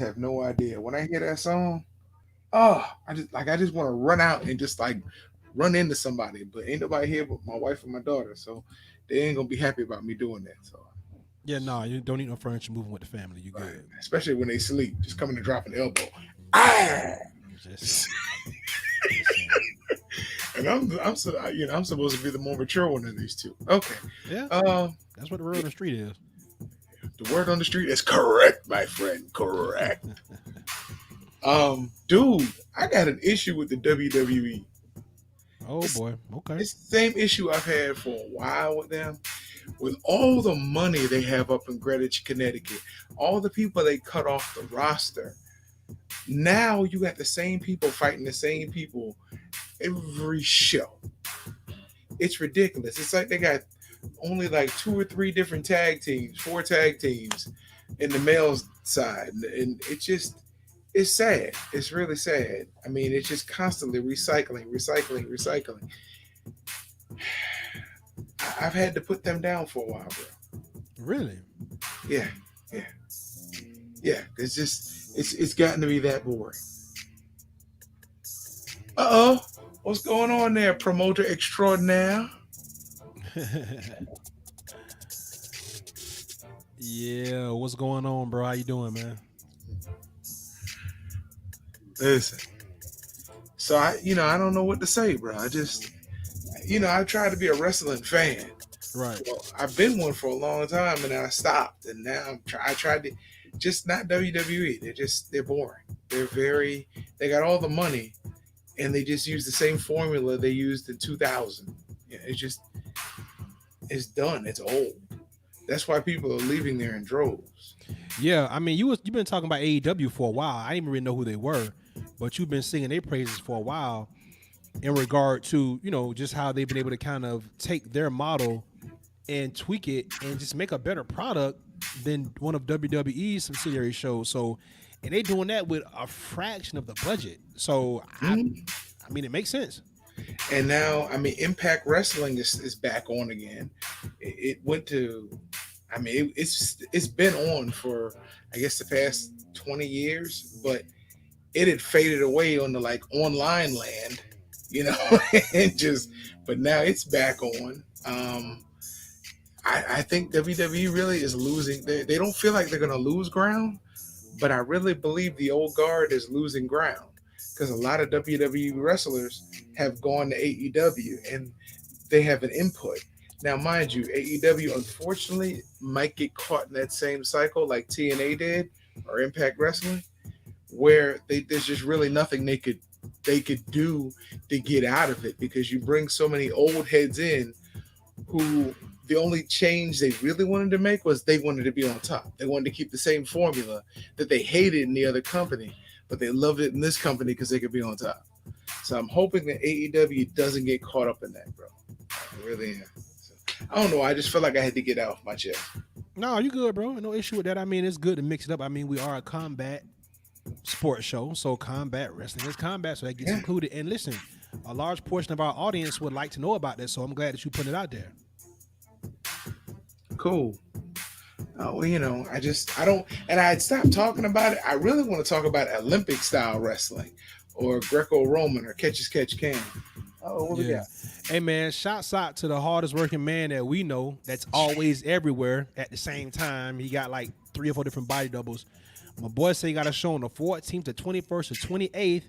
have no idea. When I hear that song, oh, I just want to run out and just like run into somebody. But ain't nobody here but my wife and my daughter, so they ain't gonna be happy about me doing that. So, Yeah, no, you don't need no furniture moving with the family. You right, good. especially when they sleep, just coming to drop an elbow. Ah, Just saying. Just saying. and I'm supposed to be the more mature one of these two. Okay, Yeah, um, that's what the word yeah, on the street is. the word on the street is correct, my friend. Correct. Dude, I got an issue with the WWE. Oh It's boy. Okay. it's the same issue I've had for a while with them. With all the money they have up in Greenwich, Connecticut, all the people they cut off the roster. Now you got the same people fighting the same people every show. It's ridiculous. It's like they got only like two or three different tag teams, four tag teams in the males side, and it just it's sad. It's really sad. I mean, it's just constantly recycling, recycling, recycling. I've had to put them down for a while, bro. Really? Yeah, yeah, yeah. It's gotten to be that boring. Uh oh, what's going on there, promoter extraordinaire? Yeah, what's going on, bro? How you doing, man? Listen, so I don't know what to say, bro. I just, I tried to be a wrestling fan. Right. I've been one for a long time, and then I stopped, and now I tried to, just not WWE. They're boring. They got all the money, and they just use the same formula they used in 2000. Yeah, it's done. It's old. That's why people are leaving there in droves. Yeah, I mean, you've been talking about AEW for a while. I didn't even really know who they were, but you've been singing their praises for a while in regard to just how they've been able to kind of take their model and tweak it and just make a better product than one of WWE's subsidiary shows. So, and they doing that with a fraction of the budget. So Mhm. I mean, it makes sense. And now, I mean, Impact Wrestling is back on again. It went to, I mean, it's been on for I guess the past 20 years, but it had faded away on the like online land, you know, and just. But now it's back on. I think WWE really is losing. They don't feel like they're going to lose ground, but I really believe the old guard is losing ground because a lot of WWE wrestlers have gone to AEW and they have an input. Now, mind you, AEW unfortunately might get caught in that same cycle like TNA did or Impact Wrestling, where there's just really nothing they could do to get out of it because you bring so many old heads in who the only change they really wanted to make was they wanted to be on top. They wanted to keep the same formula that they hated in the other company, but they loved it in this company because they could be on top. So I'm hoping that AEW doesn't get caught up in that, bro. I really am. So, I don't know. I just feel like I had to get out of my chest. No, you good, bro. No issue with that. I mean, it's good to mix it up. I mean, we are a combat sports show, so combat wrestling is combat, so that gets Yeah, included. And listen, a large portion of our audience would like to know about this, so I'm glad that you put it out there. cool. Well, I don't, and I had stopped talking about it. I really want to talk about Olympic style wrestling or Greco Roman or catch as catch can. Oh, what we Yeah. got? Hey man, shouts out to the hardest working man that we know that's always everywhere at the same time. He got like 3 or 4 different body doubles. My boy say he got a show on the 14th, the 21st, the 28th,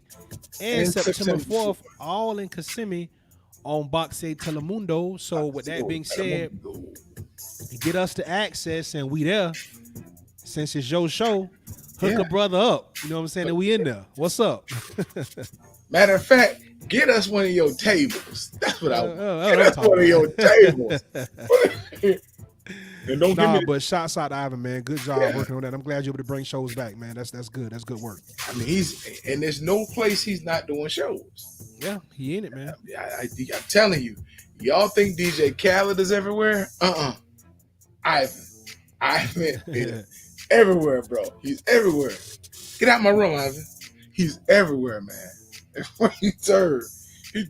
and And September September 4th, all in Kissimmee on Boxe Telemundo. So with that being said, get us the access and we there. Since it's your show, hook Yeah. a brother up. You know what I'm saying? And we in there. What's up? Matter of fact, get us one of your tables. That's what I want. Get Don't us talk one of your tables. about. And don't give me Nah, the, but shouts out to Ivan, man. Good job yeah. working on that. I'm glad you're able to bring shows back, man. That's good. That's good work. I mean, and there's no place he's not doing shows. Yeah, he in it, man. I'm telling you, y'all think DJ Khaled is everywhere? Ivan. Ivan is everywhere, bro. He's everywhere. Get out my room, Ivan. He's everywhere, man. What he serve.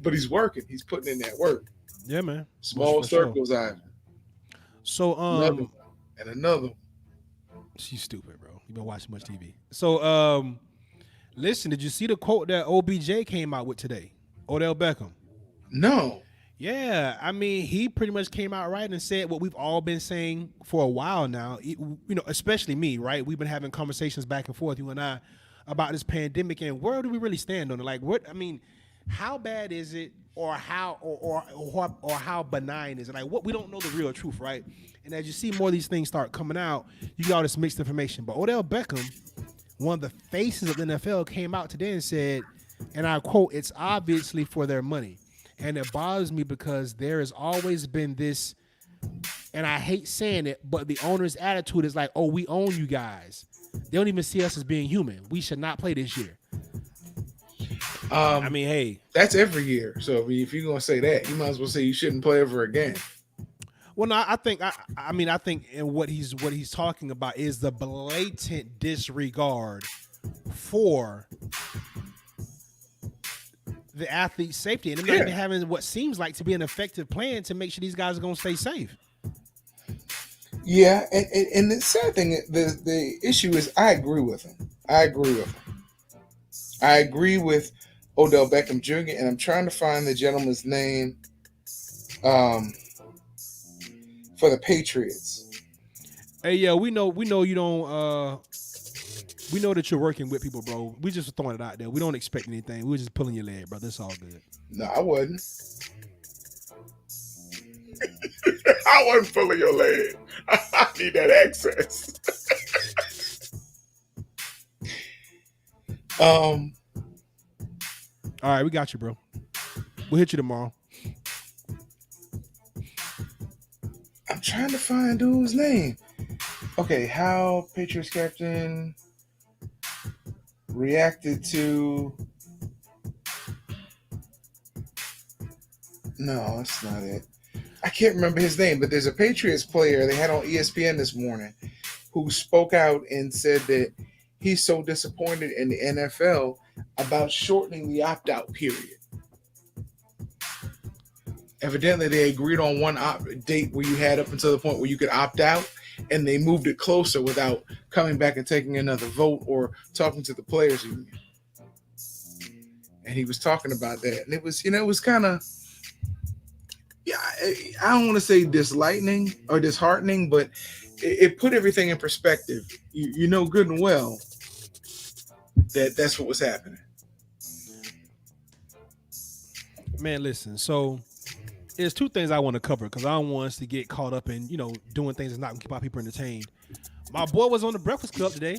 But he's working. He's putting in that work. Yeah, man. Small For sure. circles, Ivan. So Another one. And another one. she's stupid, bro. You've been watching much TV. So, listen, did you see the quote that OBJ came out with today? Odell Beckham. No. Yeah, I mean, he pretty much came out right and said what we've all been saying for a while now. Especially me, right? We've been having conversations back and forth, you and I, about this pandemic and where do we really stand on it? Like, what? I mean, how bad is it, or how benign is it? Like, what? We don't know the real truth, right? And as you see more of these things start coming out, you got all this mixed information. But Odell Beckham, one of the faces of the NFL, came out today and said, and I quote, "It's obviously for their money." And it bothers me because there has always been this, and I hate saying it, but the owner's attitude is like, oh, we own you guys. They don't even see us as being human. We should not play this year. I mean, hey. That's every year. So if you're going to say that, you might as well say you shouldn't play ever again. Well, no, I think in what he's talking about is the blatant disregard for the athlete's safety, and they're not even having what seems like to be an effective plan to make sure these guys are going to stay safe. Yeah, and the sad thing, the issue is, I agree with him. I agree with Odell Beckham Jr., and I'm trying to find the gentleman's name for the Patriots. Hey, yeah, we know you don't. We know that you're working with people, bro. We just throwing it out there. We don't expect anything. We're just pulling your leg, bro. That's all good. No, I wasn't. I wasn't pulling your leg. I need that access. All right, we got you, bro. We'll hit you tomorrow. I'm trying to find dude's name. Okay, how Patriots captain reacted to... No, that's not it. I can't remember his name, but there's a Patriots player they had on ESPN this morning who spoke out and said that he's so disappointed in the NFL about shortening the opt-out period. Evidently, they agreed on one date where you had up until the point where you could opt out, and they moved it closer without coming back and taking another vote or talking to the players union. And he was talking about that, and it was kind of, I don't want to say dislightening or disheartening, but it put everything in perspective. You know good and well that that's what was happening. Man, listen, so there's two things I want to cover because I don't want us to get caught up in, doing things that's not going to keep our people entertained. My boy was on the Breakfast Club today.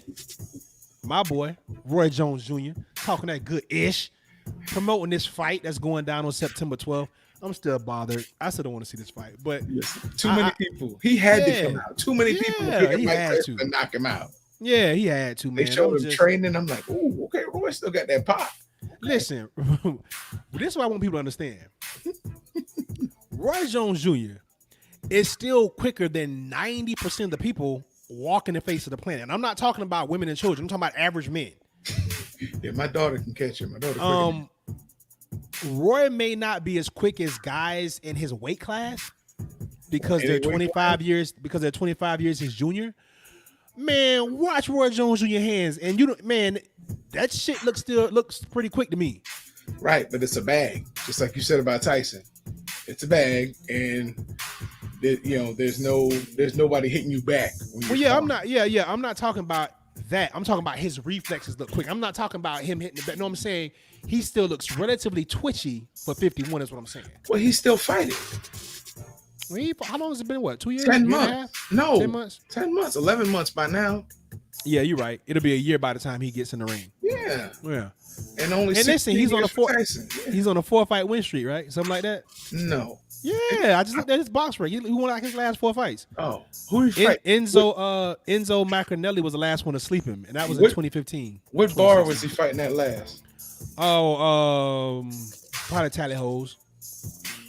My boy, Roy Jones Jr., talking that good-ish, promoting this fight that's going down on September 12th. I'm still bothered. I still don't want to see this fight, but too many people. He had to come out. Too many people he had to knock him out. Yeah, he had to, man. They showed him training. I'm like, ooh, okay, Roy still got that pop. Okay. Listen, this is what I want people to understand. Roy Jones Jr. is still quicker than 90% of the people walking the face of the planet. And I'm not talking about women and children. I'm talking about average men. Yeah, my daughter can catch him. My daughter Roy may not be as quick as guys in his weight class because they're 25 years his junior. Man, watch Roy Jones Jr. hands, and that shit looks pretty quick to me. Right, but it's a bag, just like you said about Tyson. It's a bag, and there's nobody hitting you back. Well, yeah, I'm not talking about that. I'm talking about his reflexes look quick. I'm not talking about him hitting the back. No, I'm saying he still looks relatively twitchy for 51. Is what I'm saying. Well, he's still fighting. How long has it been? What, 2 years? 10 months? No, 10 months. 10 months. 11 months by now. Yeah, you're right. It'll be a year by the time he gets in the ring. Yeah. And listen, he's on a 4-fight win streak, right? Something like that. No. Yeah, I just looked at his box rate. He won like his last 4 fights. Oh, who he fight? Enzo Macronelli was the last one to sleep him, and that was in 2015. What bar was he fighting at last? Oh, probably Tally Hoes.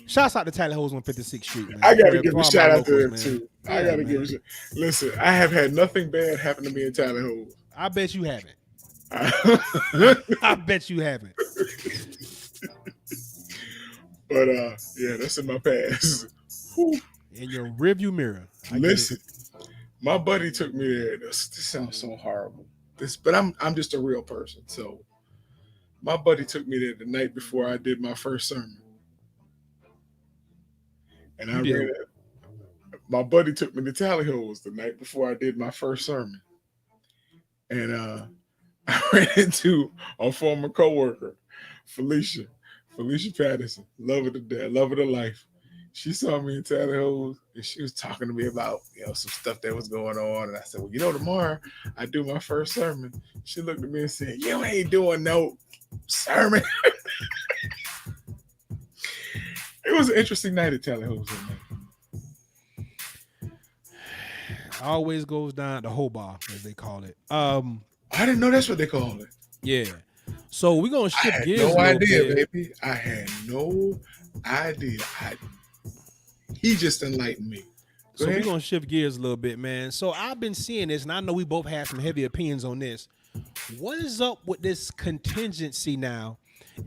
Shouts out to Tally Hoes on 56th Street, man. I gotta give a shout out to him too. I gotta give a shout. Listen, I have had nothing bad happen to me in Tally Hoes. I bet you haven't. I bet you haven't. But yeah, that's in my past. In your rearview mirror. Listen, My buddy took me there. This sounds so horrible. But I'm just a real person. So my buddy took me there the night before I did my first sermon, and I You ran did. it. My buddy took me to Tally Holes the night before I did my first sermon, and I ran into a former coworker, Felicia, Felicia Patterson, love of the death, love of the life. She saw me in Tally Holes and she was talking to me about some stuff that was going on, and I said, well, tomorrow I do my first sermon. She looked at me and said, you ain't doing no sermon. It was an interesting night at Tally Holes that night. Always goes down to Hobart, as they call it. I didn't know that's what they call it. Yeah. So we're gonna I shift had gears no a little idea, bit. baby. I had no idea. He just enlightened me. So we're gonna shift gears a little bit, man. So I've been seeing this, and I know we both have some heavy opinions on this. What is up with this contingency now?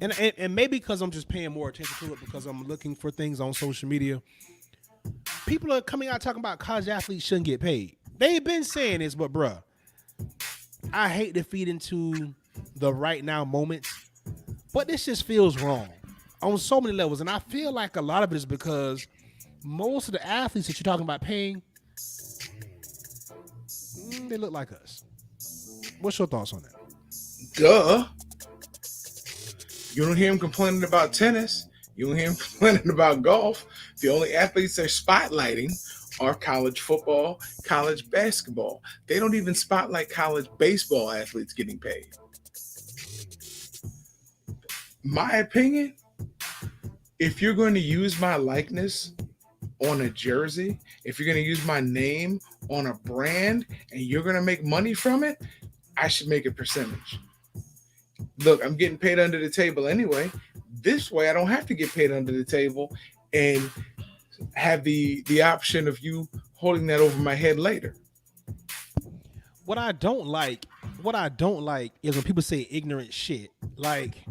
And maybe because I'm just paying more attention to it because I'm looking for things on social media. People are coming out talking about college athletes shouldn't get paid. They've been saying this, but bruh, I hate to feed into the right now moments, but this just feels wrong on so many levels. And I feel like a lot of it is because most of the athletes that you're talking about paying, they look like us. What's your thoughts on that? Duh. You don't hear him complaining about tennis. You don't hear him complaining about golf. The only athletes they're spotlighting are college football, college basketball. They don't even spotlight college baseball athletes getting paid. My opinion, if you're going to use my likeness on a jersey, if you're going to use my name on a brand and you're going to make money from it, I should make a percentage. Look, I'm getting paid under the table anyway. This way I don't have to get paid under the table and have the option of you holding that over my head later. What I don't like is when people say ignorant shit. Like,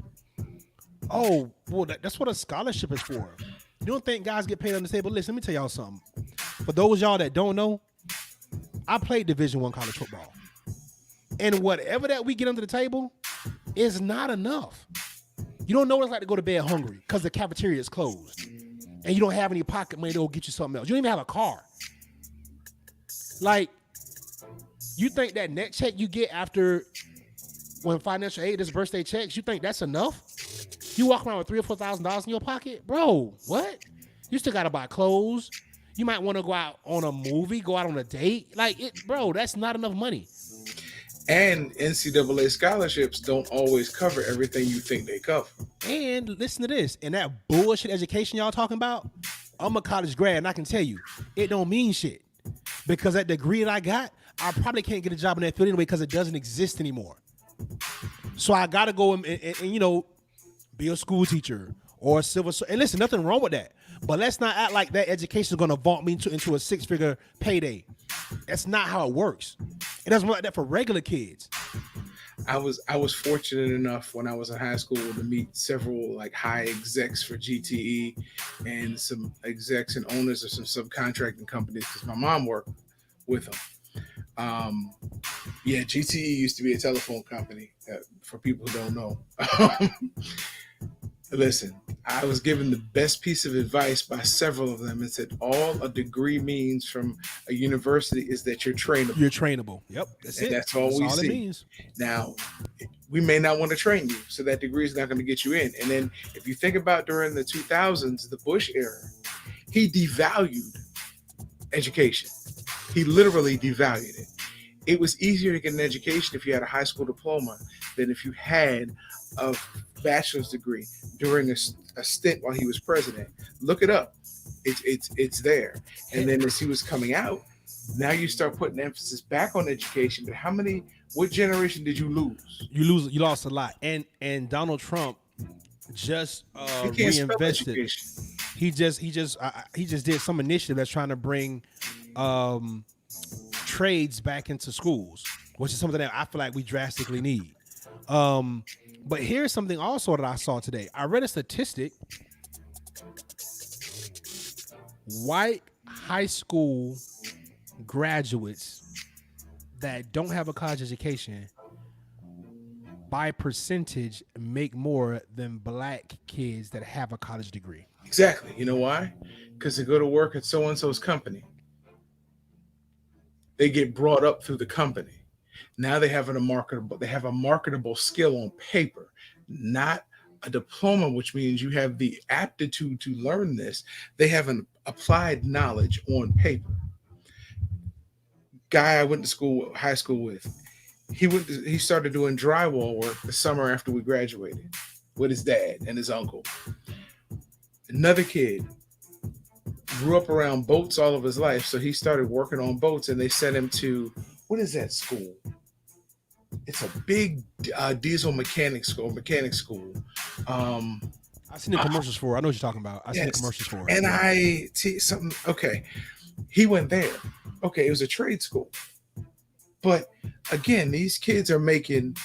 oh, well, that's what a scholarship is for. You don't think guys get paid on the table? Listen, let me tell y'all something. For those y'all that don't know, I played Division I college football. And whatever that we get under the table is not enough. You don't know what it's like to go to bed hungry because the cafeteria is closed. And you don't have any pocket money to go get you something else. You don't even have a car. Like, you think that net check you get after when financial aid disburse their checks, you think that's enough? You walk around with $3,000 or $4,000 in your pocket? Bro, what? You still got to buy clothes. You might want to go out on a movie, go out on a date. Like, bro, that's not enough money. And NCAA scholarships don't always cover everything you think they cover. And listen to this. And that bullshit education y'all talking about, I'm a college grad, and I can tell you, it don't mean shit. Because that degree that I got, I probably can't get a job in that field anyway because it doesn't exist anymore. So I got to go and be a school teacher or a civil. And listen, nothing wrong with that. But let's not act like that education is going to vault me into a six-figure payday. That's not how it works. It doesn't work like that for regular kids. I was fortunate enough when I was in high school to meet several like high execs for GTE and some execs and owners of some subcontracting companies because my mom worked with them. GTE used to be a telephone company for people who don't know. Listen, I was given the best piece of advice by several of them and said all a degree means from a university is that you're trainable. You're trainable. Yep. That's it. That's all we see. It means. Now, we may not want to train you, so that degree is not going to get you in. And then if you think about during the 2000s, the Bush era, he devalued education. He literally devalued it. It was easier to get an education if you had a high school diploma than if you had a bachelor's degree during a stint while he was president. Look it up. It's there. And then as he was coming out, now you start putting emphasis back on education. But what generation did you lose? You lost a lot. And Donald Trump just reinvested. He just did some initiative that's trying to bring trades back into schools, which is something that I feel like we drastically need. But here's something also that I saw today. I read a statistic. White high school graduates that don't have a college education by percentage make more than black kids that have a college degree. Exactly. You know why? Because they go to work at so and so's company. They get brought up through the company. Now they have a marketable skill on paper, not a diploma, which means you have the aptitude to learn this. They have an applied knowledge on paper. Guy I went to high school with, he started doing drywall work the summer after we graduated with his dad and his uncle. Another kid grew up around boats all of his life, so he started working on boats, and they sent him to, what is that school? It's a big diesel mechanic school. I've seen the commercials for it. I know what you're talking about. I've seen the Yes. commercials for it. And I see something. Okay, he went there. Okay, it was a trade school, but again, these kids are making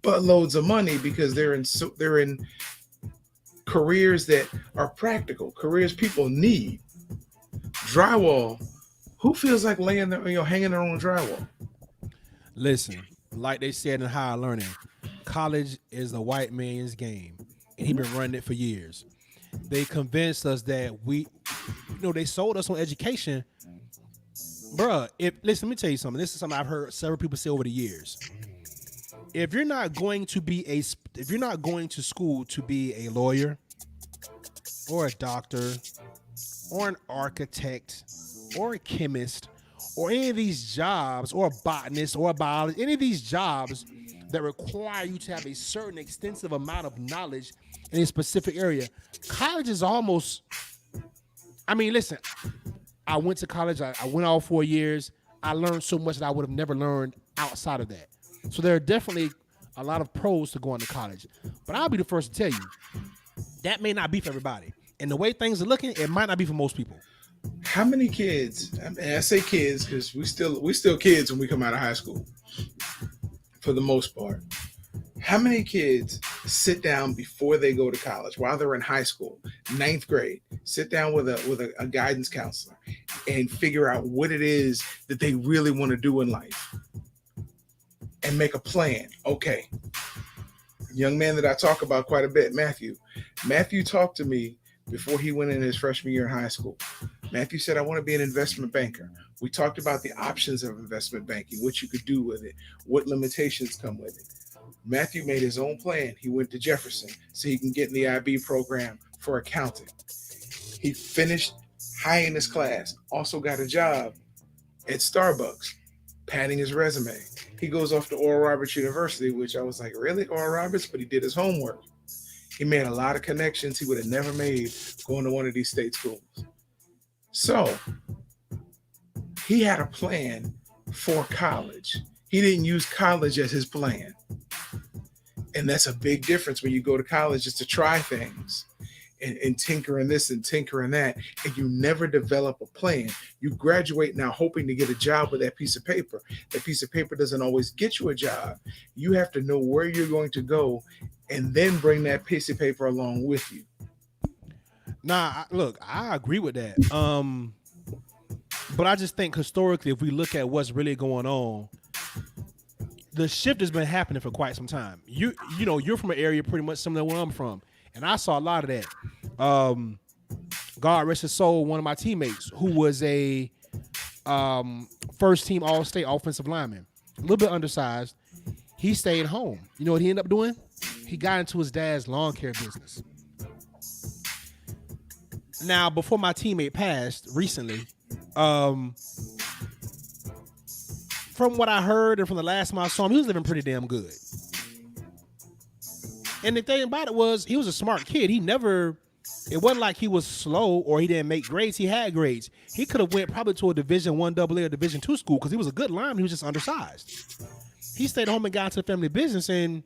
buttloads of money because they're in careers that are practical, careers people need. Drywall. Who feels like laying there, hanging their own drywall? Listen, like they said in higher learning, college is the white man's game, and he been running it for years. They convinced us that they sold us on education, bruh. Listen, let me tell you something. This is something I've heard several people say over the years. If you're not going to school to be a lawyer or a doctor or an architect or a chemist or any of these jobs, or a botanist or a biologist, any of these jobs that require you to have a certain extensive amount of knowledge in a specific area, college is almost, listen, I went to college, I went all 4 years, I learned so much that I would have never learned outside of that. So there are definitely a lot of pros to going to college. But I'll be the first to tell you, that may not be for everybody. And the way things are looking, it might not be for most people. How many kids? I say kids because we still kids when we come out of high school, for the most part. How many kids sit down before they go to college, while they're in high school, ninth grade, sit down with a guidance counselor and figure out what it is that they really want to do in life and make a plan? Okay. Young man that I talk about quite a bit, Matthew. Matthew talked to me before he went in his freshman year in high school. Matthew said, I want to be an investment banker. We talked about the options of investment banking, what you could do with it, what limitations come with it. Matthew made his own plan. He went to Jefferson so he can get in the IB program for accounting. He finished high in his class, also got a job at Starbucks, padding his resume. He goes off to Oral Roberts University, which I was like, really, Oral Roberts? But he did his homework. He made a lot of connections he would have never made going to one of these state schools. So he had a plan for college. He didn't use college as his plan. And that's a big difference when you go to college, just to try things and tinker in this and tinker in that, and you never develop a plan. You graduate now hoping to get a job with that piece of paper. That piece of paper doesn't always get you a job. You have to know where you're going to go and then bring that piece of paper along with you. Look, I agree with that. But I just think historically, if we look at what's really going on, the shift has been happening for quite some time. You're from an area pretty much similar to where I'm from, and I saw a lot of that. God rest his soul, one of my teammates who was a first team All-State offensive lineman, a little bit undersized. He stayed home. You know what he ended up doing? He got into his dad's lawn care business. Now, before my teammate passed recently, from what I heard and from the last time I saw him, he was living pretty damn good. And the thing about it was, he was a smart kid. It wasn't like he was slow or he didn't make grades. He had grades. He could have went probably to a Division I AA or Division II school because he was a good lineman. He was just undersized. He stayed home and got into the family business, and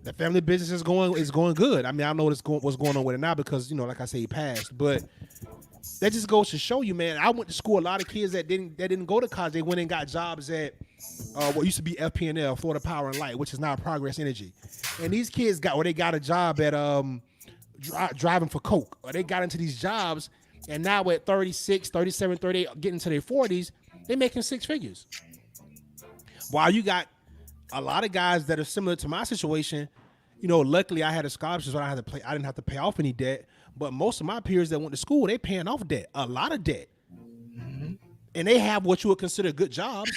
the family business is going good. I don't know what's going on with it now because, like I say, he passed. But that just goes to show you, man. I went to school. A lot of kids that didn't go to college, they went and got jobs at what used to be FPNL, Florida Power and Light, which is now Progress Energy. And these kids got a job at driving for Coke, or they got into these jobs And now at 36, 37, 38, getting to their 40s, they're making six figures. While you got a lot of guys that are similar to my situation, luckily I had a scholarship, so I didn't have to pay off any debt. But most of my peers that went to school, they paying off debt, a lot of debt. Mm-hmm. And they have what you would consider good jobs,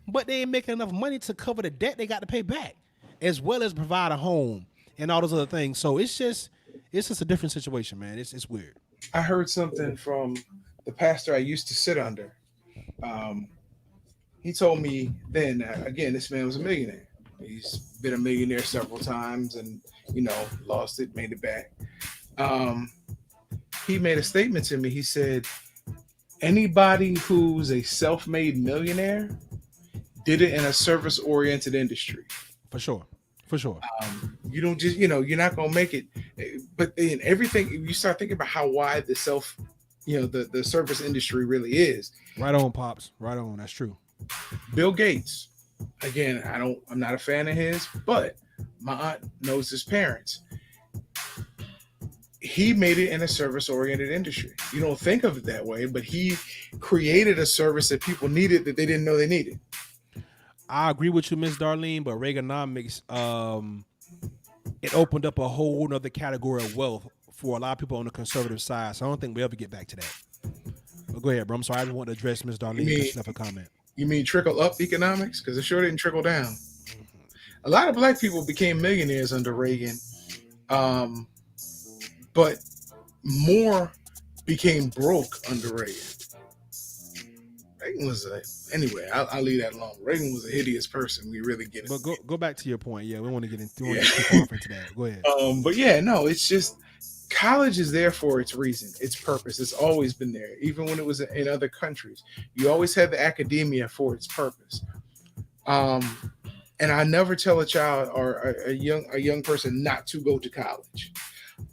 but they ain't making enough money to cover the debt they got to pay back, as well as provide a home and all those other things. So it's just a different situation, man. It's weird. I heard something from the pastor I used to sit under. He told me then, again, this man was a millionaire. He's been a millionaire several times and, lost it, made it back. He made a statement to me. He said, anybody who's a self-made millionaire did it in a service-oriented industry. For sure. You don't just, you're not going to make it. But in everything, you start thinking about how wide the the service industry really is. Right on, Pops. Right on. That's true. Bill Gates, again, I'm not a fan of his, but my aunt knows his parents. He made it in a service-oriented industry. You don't think of it that way, but he created a service that people needed that they didn't know they needed. I agree with you, Miss Darlene, but Reaganomics, it opened up a whole nother category of wealth for a lot of people on the conservative side. So I don't think we'll ever get back to that. But go ahead, bro. I'm sorry. I just want to address Miss Darlene's stuff a comment. You mean trickle up economics? Because it sure didn't trickle down. Mm-hmm. A lot of black people became millionaires under Reagan, but more became broke under Reagan. Reagan was anyway. I'll leave that alone. Reagan was a hideous person. We really get it. But go back to your point. Yeah, we want to get into that. Go ahead. But yeah, no, it's just college is there for its reason, its purpose. It's always been there, even when it was in other countries. You always had the academia for its purpose. And I never tell a child or a young person not to go to college.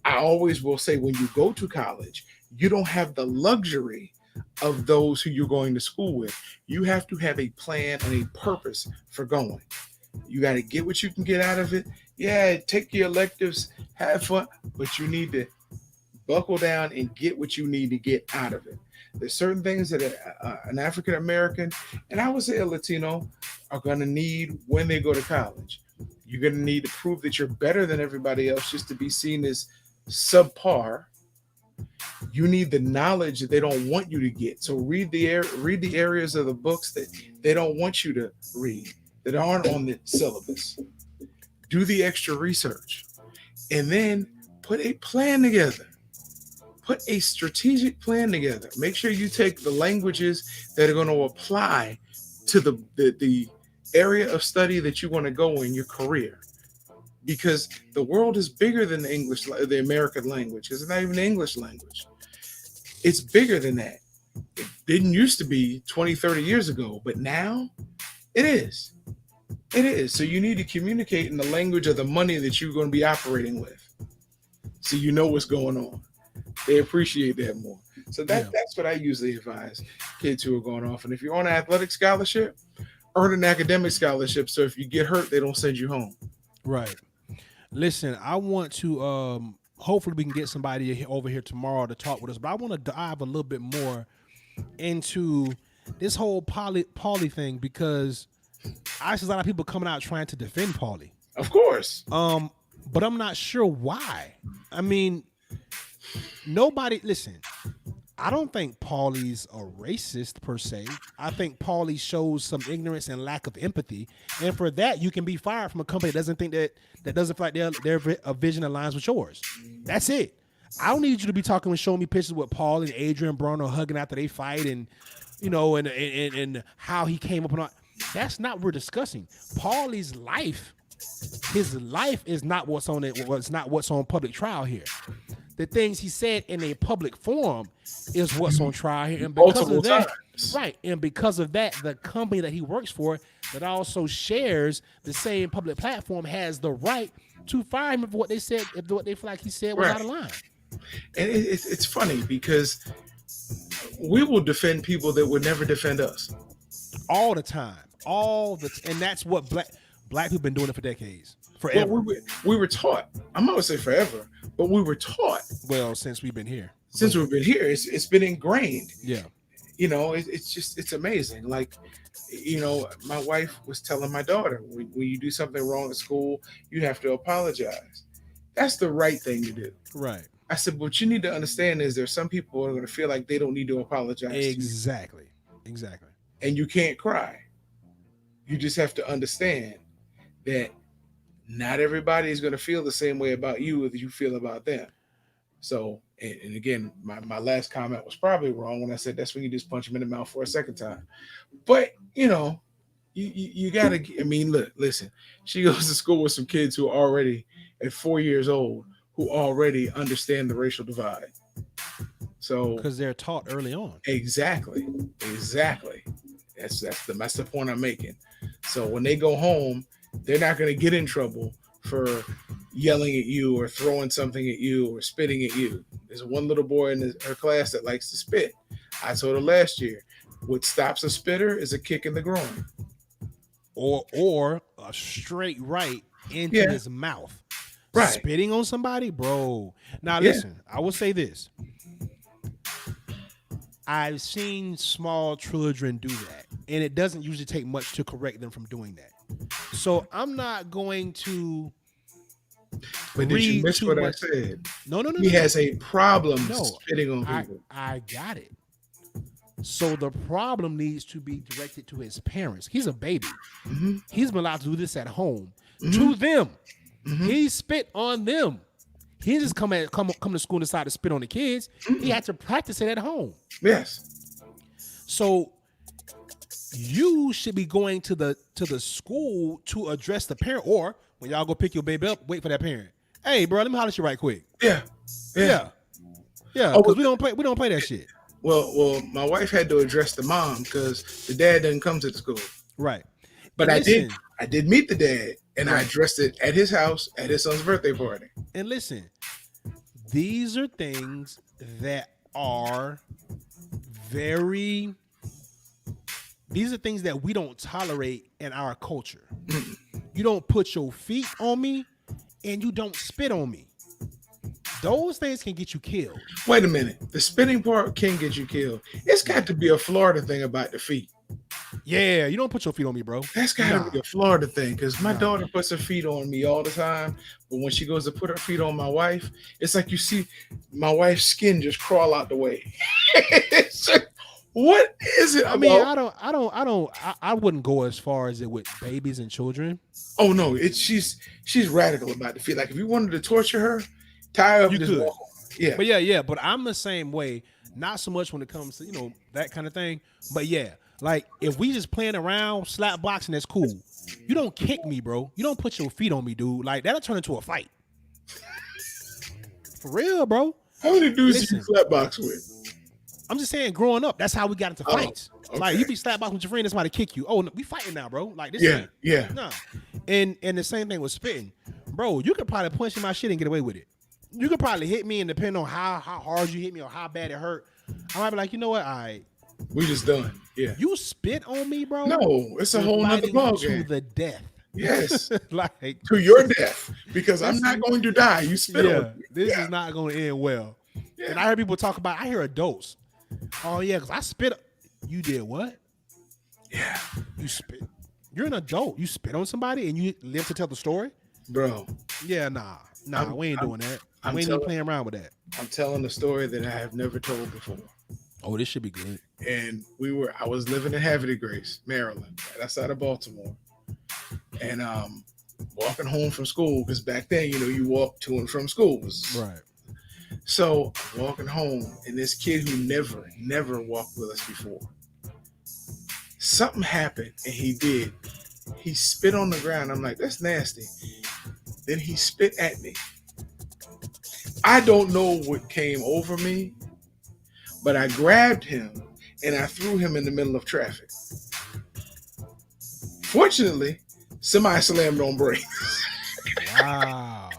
I always will say, when you go to college, you don't have the luxury of those who you're going to school with. You have to have a plan and a purpose for going. You got to get what you can get out of it. Yeah, take your electives, have fun, but you need to buckle down and get what you need to get out of it. There's certain things that an African American, and I would say a Latino, are going to need when they go to college. You're going to need to prove that you're better than everybody else just to be seen as subpar. You need the knowledge that they don't want you to get. So read the areas of the books that they don't want you to read, that aren't on the syllabus. Do the extra research, and then put a plan together. Put a strategic plan together. Make sure you take the languages that are going to apply to the area of study that you want to go in your career. Because the world is bigger than the American language. It's not even the English language. It's bigger than that. It didn't used to be 20, 30 years ago, but now it is. It is. So you need to communicate in the language of the money that you're going to be operating with, so you know what's going on. They appreciate that more. So that's what I usually advise kids who are going off. And if you're on an athletic scholarship, earn an academic scholarship, so if you get hurt, they don't send you home. Right. Listen, I want to hopefully we can get somebody over here tomorrow to talk with us, but I want to dive a little bit more into this whole Paulie thing, because I see a lot of people coming out trying to defend Paulie. Of course. But I'm not sure why. I mean, listen, I don't think Paulie's a racist per se. I think Paulie shows some ignorance and lack of empathy. And for that, you can be fired from a company that doesn't think that doesn't feel like their vision aligns with yours. That's it. I don't need you to be talking and showing me pictures with Paul and Adrian Broner hugging after they fight and, and how he came up and all. That's not what we're discussing. Paulie's life, his life is not what's on it. It's not what's on public trial here. The things he said in a public forum is what's on trial here. And because of that, right. And because of that, the company that he works for that also shares the same public platform has the right to fire him for what they said, if what they feel like he said was out of line. And it's funny because we will defend people that would never defend us. All the time. And that's what black people been doing it for decades. Forever. Well, we were taught. I'm not going to say forever, but we were taught. Well, since we've been here. since we've been here. It's been ingrained. Yeah. You know, it's amazing. Like, you know, my wife was telling my daughter, when you do something wrong at school, you have to apologize. That's the right thing to do. Right. I said, what you need to understand is there's some people who are going to feel like they don't need to apologize to you, Exactly. Exactly. and you can't cry. You just have to understand that not everybody is going to feel the same way about you as you feel about them. So, and again, my last comment was probably wrong when I said that's when you just punch them in the mouth for a second time. But, you know, you got to, I mean, listen, she goes to school with some kids who are already at 4 years old who already understand the racial divide. So, Because they're taught early on. exactly. That's the point I'm making. So when they go home, they're not going to get in trouble for yelling at you or throwing something at you or spitting at you. There's one little boy in her class that likes to spit. I told her last year, what stops a spitter is a kick in the groin. Or a straight right into Yeah. his mouth. Right. Spitting on somebody, bro. Now Yeah. listen, I will say this. I've seen small children do that, and it doesn't usually take much to correct them from doing that. So I'm not going to But did you read miss too what I much. said? No. He has a problem No, spitting on people. I got it. So the problem needs to be directed to his parents. He's a baby. Mhm. He's been allowed to do this at home Mhm. to them. Mhm. He spit on them. He didn't just come to school and decide to spit on the kids. He had to practice it at home. Yes. So you should be going to the school to address the parent, or when y'all go pick your baby up, wait for that parent. Hey, bro, let me holler at you right quick. Yeah. Yeah. Oh, Because we don't play that shit. Well, my wife had to address the mom because the dad doesn't come to the school. Right. But And listen, I did meet the dad, and I Right. addressed it at his house at his son's birthday party. And listen, these are things that are these are things that we don't tolerate in our culture. You don't put your feet on me and you don't spit on me. Those things can get you killed. Wait a minute. The spitting part can get you killed. It's got to be a Florida thing about the feet. Yeah, you don't put your feet on me, bro. That's got to Nah. be a Florida thing because my Nah. daughter puts her feet on me all the time. But when she goes to put her feet on my wife, it's like you see my wife's skin just crawl out the way. It's like, what is it? I mean, about- I wouldn't go as far as it with babies and children. Oh no, she's radical about the feet. Like if you wanted to torture her, tie her up You and just could. walk on. Yeah. But yeah, but I'm the same way. Not so much when it comes to, that kind of thing. But yeah, like if we just playing around, slap boxing, that's cool. You don't kick me, bro. You don't put your feet on me, dude. Like that'll turn into a fight. For real, bro. How many dudes Listen. do you slap box with? I'm just saying, growing up, that's how we got into Oh, fights. okay. Like you be slap boxing with your friend, that's somebody kick you. Oh, no, we fighting now, bro. Like this. Yeah, ain't- yeah. Nah. And the same thing with spitting, bro. You could probably punch in my shit and get away with it. You could probably hit me, and depending on how hard you hit me or how bad it hurt, I might be like, you know what? All right, We just done. Yeah. you spit on me, bro. No, it's a we're whole nother fighting ball to game. the death. Yes. Like To your death. Because I'm not going to die. You spit yeah, on me. this Yeah. is not going to end well. Yeah. And I hear people talk about. I hear adults. Oh yeah, because I spit. You did what? Yeah. You spit. You're an adult. You spit on somebody and you live to tell the story. Bro, Yeah, nah, we ain't doing that. I'm We ain't even telling- playing around with that. I'm telling a story that I have never told before. Oh, this should be good. And I was living in Havre Grace, Maryland, right outside of Baltimore. And walking home from school, because back then, you walk to and from school. Right. So I'm walking home, and this kid who never walked with us before, something happened, and he did. He spit on the ground. I'm like, that's nasty. Then he spit at me. I don't know what came over me, but I grabbed him and I threw him in the middle of traffic. Fortunately, somebody slammed on brakes. Wow.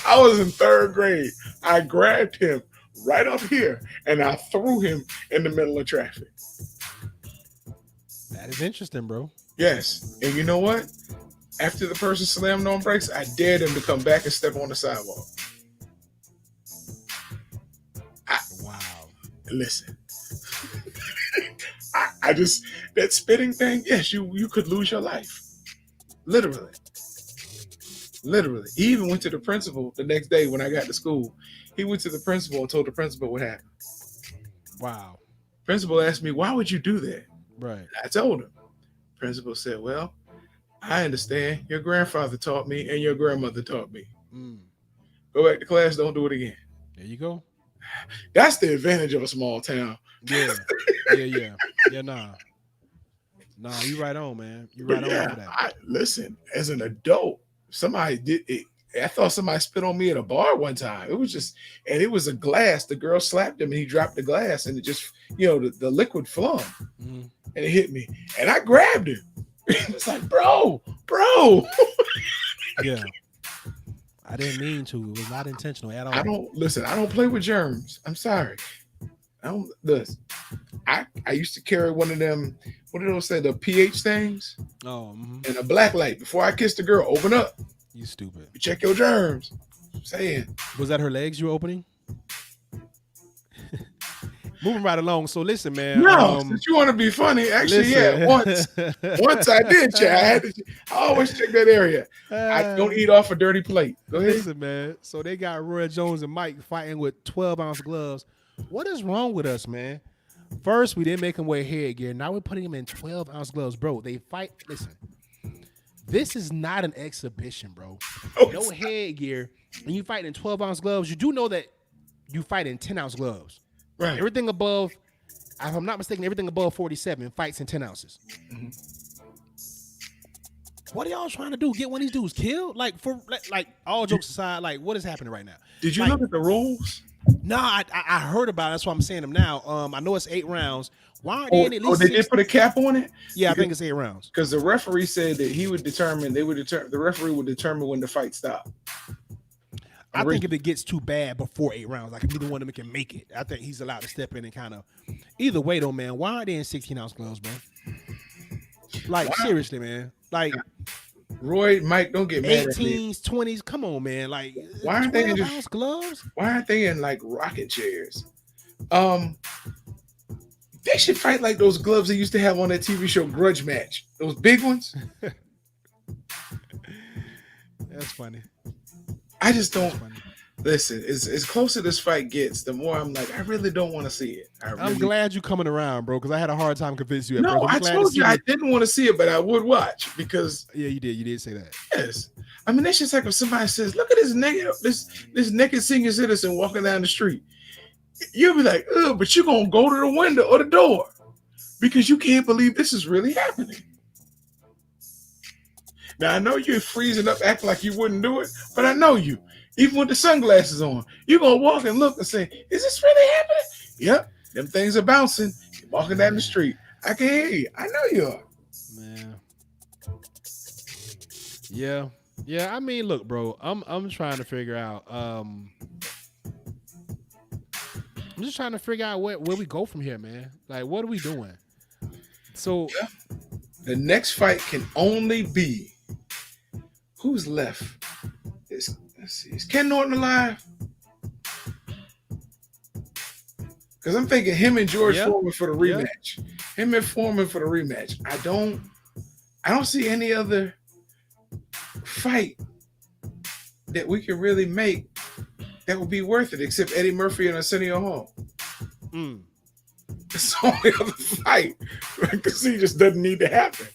I was in third grade. I grabbed him right up here and I threw him in the middle of traffic. That is interesting, bro. Yes. And you know what? After the person slammed on brakes, I dared him to come back and step on the sidewalk. listen. I just that spitting thing. Yes, you could lose your life, literally. Literally. He even went to the principal the next day when I got to school. He went to the principal and told the principal what happened. Wow. Principal asked me, "Why would you do that?" Right. I told him. Principal said, "Well, I understand. Your grandfather taught me and your grandmother taught me. Mm. Go back to class. Don't do it again." There you go. That's the advantage of a small town. Yeah. Yeah. Nah. You right on, man. You right But on for yeah, that. listen, as an adult, somebody did it. I thought somebody spit on me at a bar one time. It was just, and it was a glass. The girl slapped him and he dropped the glass and it just, the liquid flung Mm-hmm. and it hit me. And I grabbed him. It's like, bro. Yeah. I didn't mean to. It was not intentional at all. I don't play with germs. I'm sorry. I don't listen. I used to carry one of them, what do those say, the pH things? Oh, And a black light. Before I kissed the girl, open up. you stupid. You check your germs. I'm saying. Was that her legs you were opening? Moving right along. So listen, man. No, since you want to be funny, actually, yeah. Once I did check. I always check that area. I don't eat off a dirty plate. Go ahead. Listen, man. So they got Roy Jones and Mike fighting with 12-ounce gloves. What is wrong with us, man? First, we didn't make them wear headgear. Now we're putting them in 12-ounce gloves, bro. They fight. Listen, this is not an exhibition, bro. No headgear. When you fight in 12-ounce gloves, you do know that you fight in 10-ounce gloves. Right. Everything above, if I'm not mistaken, everything above 47 fights in 10 ounces. Mm-hmm. What are y'all trying to do? Get one of these dudes killed? Like, all jokes aside, like, what is happening right now? Did you look at the rules? No, I heard about it. That's why I'm saying them now. I know it's 8 rounds. Why aren't they in at least they did put a cap on it? Yeah, I think it's 8 rounds. Because the referee said that the referee would determine when the fight stopped. I think if it gets too bad before 8 rounds, like if neither one of them can make it, I think he's allowed to step in and kind of. Either way, though, man, why aren't they in 16-ounce gloves, bro? Like, seriously, man. Like, Roy, Mike, don't get mad 18s, 20s, come on, man. Like, why aren't they in just gloves? Why aren't they in like rocket chairs? They should fight like those gloves they used to have on that TV show Grudge Match. Those big ones. That's funny. I just don't listen. As close as this fight gets, the more I'm like, I really don't want to see it. I'm glad you're coming around, bro, because I had a hard time convincing you. I told you I didn't want to see it, but I would watch because. Yeah, you did. You did say that. Yes, I mean that's just like if somebody says, "Look at this naked senior citizen walking down the street." You'll be like, "Oh," but you're gonna go to the window or the door because you can't believe this is really happening. Now, I know you're freezing up, acting like you wouldn't do it, but I know you. Even with the sunglasses on, you're going to walk and look and say, is this really happening? Yep, them things are bouncing. You're walking down the street. I can hear you. I know you are. Man. Yeah. Yeah, I mean, look, bro, I'm trying to figure out. I'm just trying to figure out where we go from here, man. Like, what are we doing? So, the next fight can only be who's left. Let's see. Is Ken Norton alive? Because I'm thinking him and George Foreman for the rematch. Him and Foreman for the rematch. I don't see any other fight that we could really make that would be worth it except Eddie Murphy and Arsenio Hall. It's the only other fight because he just doesn't need to happen.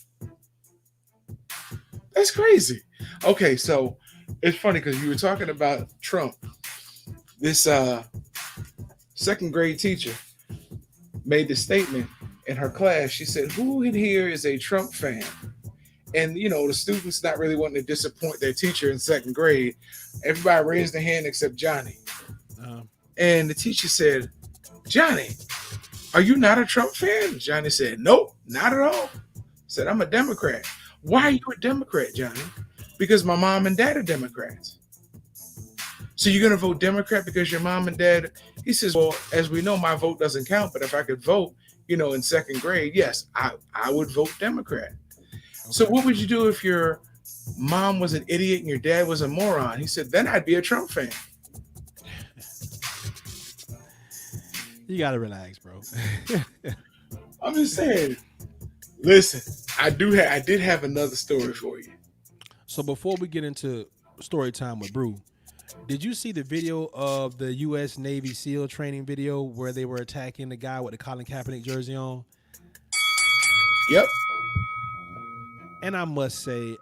That's crazy. Okay, so it's funny because you were talking about Trump. This second grade teacher made this statement in her class. She said, "Who in here is a Trump fan?" And the students not really wanting to disappoint their teacher in second grade. Everybody raised their hand except Johnny. And the teacher said, "Johnny, are you not a Trump fan?" Johnny said, "Nope, not at all." Said, "I'm a Democrat." "Why are you a Democrat, Johnny?" "Because my mom and dad are Democrats." "So you're going to vote Democrat because your mom and dad?" He says, "Well, as we know, my vote doesn't count, but if I could vote, in second grade, yes, I would vote Democrat." Okay. "So what would you do if your mom was an idiot and your dad was a moron?" He said, "Then I'd be a Trump fan." You gotta relax, bro. I'm just saying. Listen, I did have another story for you. So before we get into story time with Brew, did you see the video of the U.S. Navy SEAL training video where they were attacking the guy with the Colin Kaepernick jersey on? Yep. And I must say,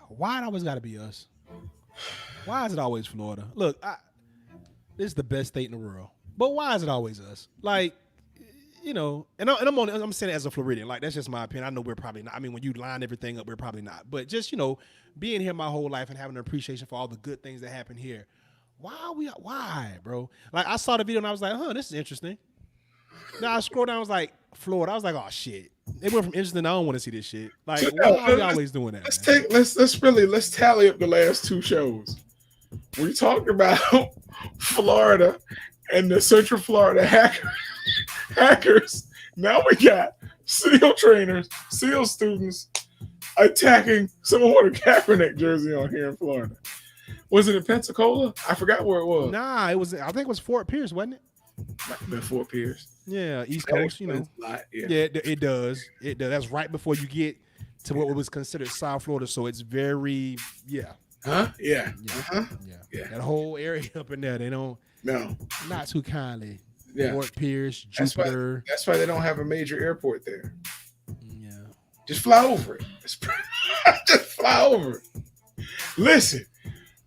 why it always got to be us? Why is it always Florida? Look, this is the best state in the world, but why is it always us? Like, you know, and I'm saying it as a Floridian. Like, that's just my opinion. I know we're probably not. I mean, when you line everything up, we're probably not. But just, you know, being here my whole life and having an appreciation for all the good things that happen here. Why, bro? Like, I saw the video and I was like, this is interesting. Now I scrolled down, I was like, Florida. I was like, oh shit. They went from interesting. I don't want to see this shit. Like, why are we always doing that? Let's tally up the last two shows. We talked about Florida and the Central Florida hackers. Now we got SEAL trainers, SEAL students attacking someone with a Kaepernick jersey on here in Florida. Was it in Pensacola? I forgot where it was. Nah, I think it was Fort Pierce, wasn't it? Might have been Fort Pierce. Yeah, East Coast, you know. Yeah, it does. It does. That's right before you get to what was considered South Florida, so it's very, yeah. Huh? Yeah. Yeah. Uh-huh. Yeah. That whole area up in there, they don't. No. Not too kindly. Yeah. Fort Pierce, Jupiter. That's why they don't have a major airport there. Yeah. Just fly over it. Just fly over it. Listen,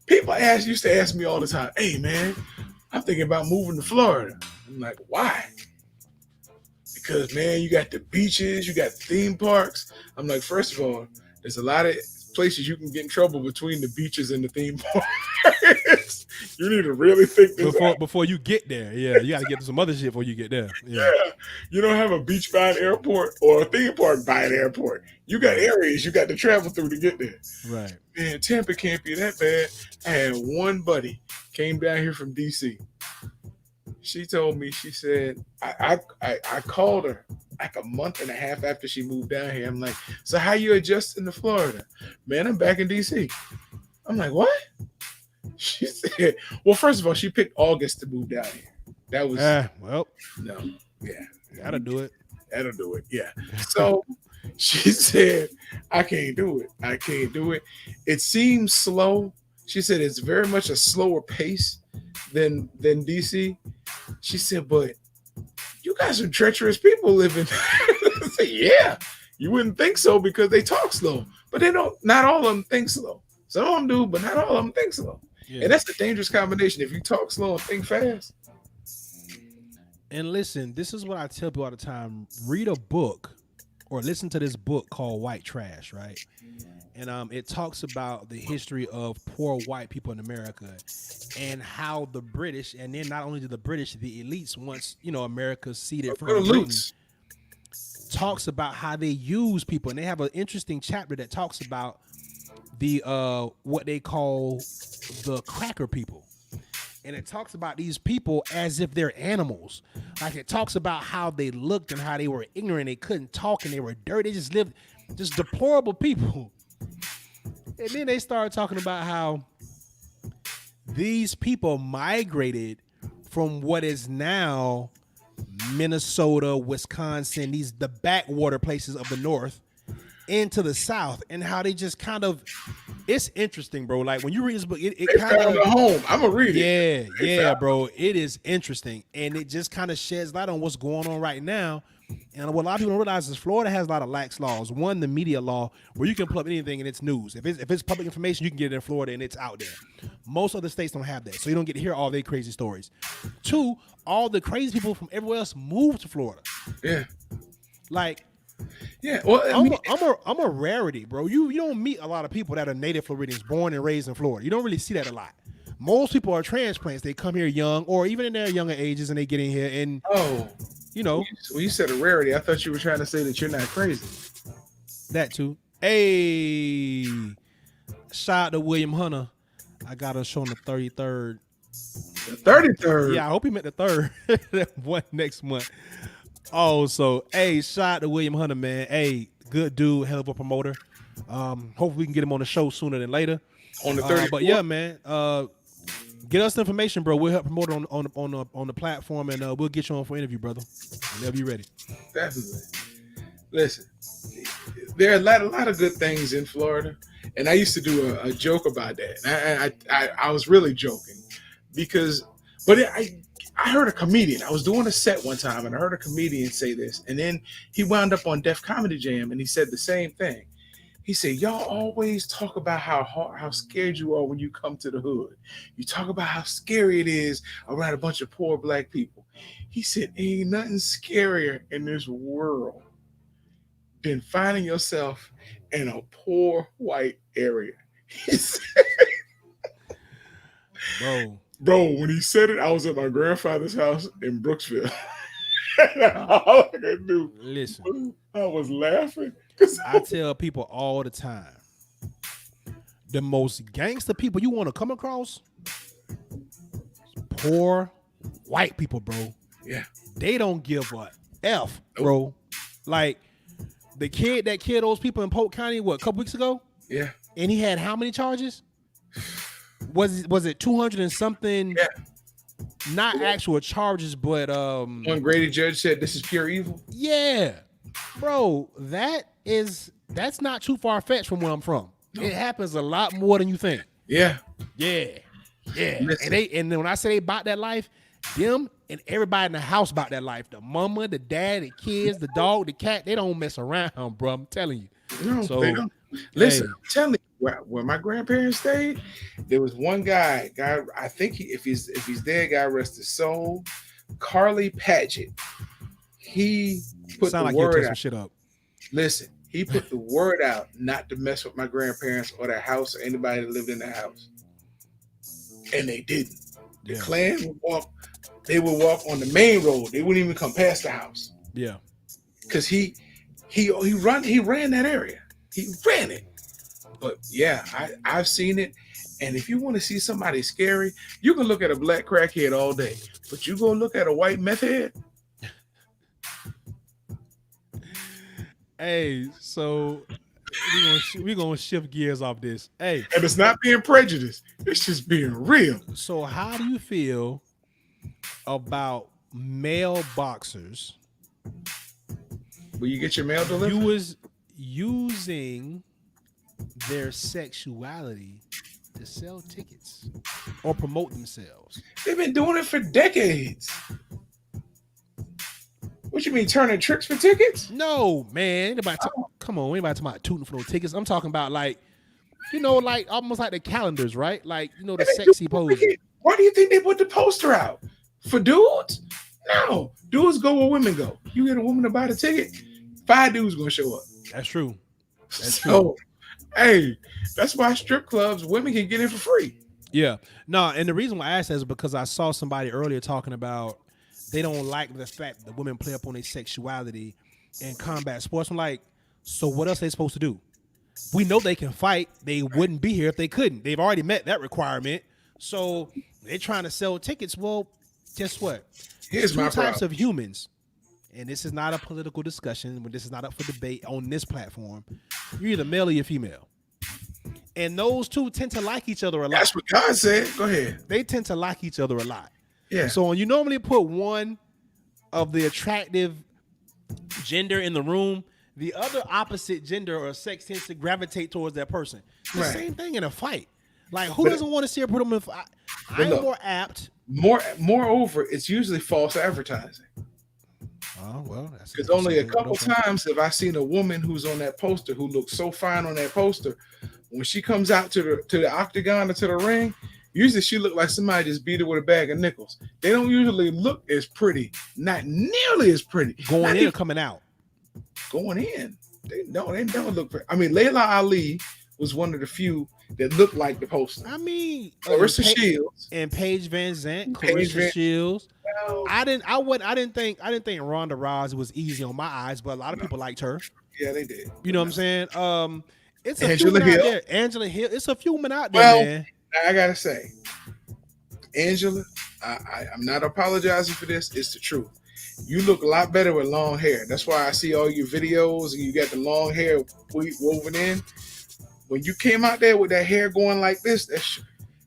people used to ask me all the time, hey, man, I'm thinking about moving to Florida. I'm like, why? Because, man, you got the beaches, you got theme parks. I'm like, first of all, there's a lot of places you can get in trouble between the beaches and the theme parks. You need to really think this out. Before you get there. Yeah, you got to get to some other shit before you get there. Yeah. You don't have a beach-bound airport or a theme park-bound airport. You got areas you got to travel through to get there. Right. Man, Tampa can't be that bad. I had one buddy came down here from D.C. She told me, she said, I called her like a month and a half after she moved down here. I'm like, so how you adjusting to Florida? Man, I'm back in D.C. I'm like, what? She said, well, first of all, she picked August to move down here. That was, no. Yeah. That'll do it. That'll do it. Yeah. So she said, I can't do it. I can't do it. It seems slow. She said it's very much a slower pace than DC. She said, but you got some treacherous people living there. I said, yeah. You wouldn't think so because they talk slow. But they don't, not all of them think slow. Some of them do, but not all of them think slow. Yeah. And that's a dangerous combination. If you talk slow and think fast. And listen, this is what I tell people all the time. Read a book or listen to this book called White Trash, right? And it talks about the history of poor white people in America and how the British, and then not only the British, the elites, once, you know, America ceded from Britain, talks about how they use people. And they have an interesting chapter that talks about the what they call the cracker people. And it talks about these people as if they're animals. Like, it talks about how they looked and how they were ignorant. They couldn't talk and they were dirty. They just lived just deplorable people. And then they started talking about how these people migrated from what is now Minnesota, Wisconsin, the backwater places of the North, into the South, and how they just kind of, it's interesting, bro. Like, when you read this book, it kind of a home. I'm gonna read it. Yeah, bro. It is interesting, and it just kind of sheds light on what's going on right now. And what a lot of people don't realize is Florida has a lot of lax laws. One, the media law, where you can pull up anything and it's news. If it's public information, you can get it in Florida and it's out there. Most other states don't have that, so you don't get to hear all their crazy stories. Two, all the crazy people from everywhere else move to Florida. Yeah, like. Yeah, well, I'm a rarity, bro. You don't meet a lot of people that are native Floridians, born and raised in Florida. You don't really see that a lot. Most people are transplants. They come here young, or even in their younger ages, and they get in here. And you know, when you said a rarity, I thought you were trying to say that you're not crazy. That too. Hey, shout out to William Hunter. I got a show on the 33rd. The 33rd. Yeah, I hope he meant the 3rd. One next month. Oh, so hey, shout out to William Hunter, man. Hey, good dude, hell of a promoter. Hopefully we can get him on the show sooner than later. On the 30th. But yeah, man. Get us the information, bro. We'll help promote it on the platform, and we'll get you on for an interview, brother. Whenever you're ready. Definitely. Listen, there are a lot of good things in Florida, and I used to do a joke about that. And I was really joking because, but I heard a comedian. I was doing a set one time, and I heard a comedian say this, and then he wound up on Def Comedy Jam, and he said the same thing. He said, "Y'all always talk about how scared you are when you come to the hood. You talk about how scary it is around a bunch of poor black people." He said, "Ain't nothing scarier in this world than finding yourself in a poor white area." He said, bro, when he said it, I was at my grandfather's house in Brooksville. All I could do, listen, I was laughing. I tell people all the time, the most gangster people you want to come across, poor white people, bro. Yeah. They don't give a F, bro. Like the kid that killed those people in Polk County, a couple weeks ago? Yeah. And he had how many charges? Was it 200 and something? Yeah. Not actual charges, but one Grady judge said this is pure evil. Yeah. Bro, that's not too far fetched from where I'm from. No. It happens a lot more than you think. Yeah. Yeah. And then when I say they bought that life, them and everybody in the house bought that life. The mama, the dad, the kids, the dog, the cat, they don't mess around, bro. I'm telling you. No, so, they don't. Listen, I'm telling you, where my grandparents stayed, there was one guy, I think if he's dead, God rest his soul, Carly Paget. He put the word out. Shit up. Listen, he put the word out not to mess with my grandparents or their house or anybody that lived in the house. And they didn't. The Klan would walk on the main road. They wouldn't even come past the house. Yeah. Because he ran that area. He ran it. But yeah, I've seen it. And if you want to see somebody scary, you can look at a black crackhead all day. But you go look at a white meth head. Hey, so we're gonna shift gears off this. Hey, and it's not being prejudiced; it's just being real. So, how do you feel about male boxers? Will you get your mail delivered? You was using their sexuality to sell tickets or promote themselves. They've been doing it for decades. What you mean, turning tricks for tickets? No, man. Come on, anybody talking about tooting for no tickets? I'm talking about like almost like the calendars, right? Like, the sexy pose. Why do you think they put the poster out? For dudes? No. Dudes go where women go. You get a woman to buy the ticket, 5 dudes gonna show up. That's true. So, hey, that's why strip clubs, women can get in for free. Yeah. No, and the reason why I asked that is because I saw somebody earlier talking about they don't like the fact that women play up on their sexuality in combat sports. I'm like, so what else are they supposed to do? We know they can fight. They wouldn't be here if they couldn't. They've already met that requirement. So they're trying to sell tickets. Well, guess what? Here's my types of humans, and this is not a political discussion, but this is not up for debate on this platform. You're either male or you're female. And those two tend to like each other a lot. That's what God said. Go ahead. They tend to like each other a lot. Yeah. So when you normally put one of the attractive gender in the room, the other opposite gender or sex tends to gravitate towards that person. The same thing in a fight. Like, who doesn't want to see her put them in? I'm more apt. Moreover, it's usually false advertising. Oh, well, that's because only a couple times have I seen a woman who's on that poster who looks so fine on that poster. When she comes out to the octagon or to the ring, usually she look like somebody just beat her with a bag of nickels. They don't usually look as pretty, not nearly as pretty. Going in or coming out? Going in. They don't look pretty. I mean, Layla Ali was one of the few that looked like the poster. I mean, Clarissa Shields and Paige Van Zandt, Clarissa Shields. I didn't think Ronda Rousey was easy on my eyes, but a lot of people liked her. Yeah, they did. You know what I'm saying? It's a Angela few women Hill. out there. Angela Hill. It's a few women out there, man. I gotta say, Angela, I'm not apologizing for this. It's the truth. You look a lot better with long hair. That's why I see all your videos and you got the long hair woven in. When you came out there with that hair going like this,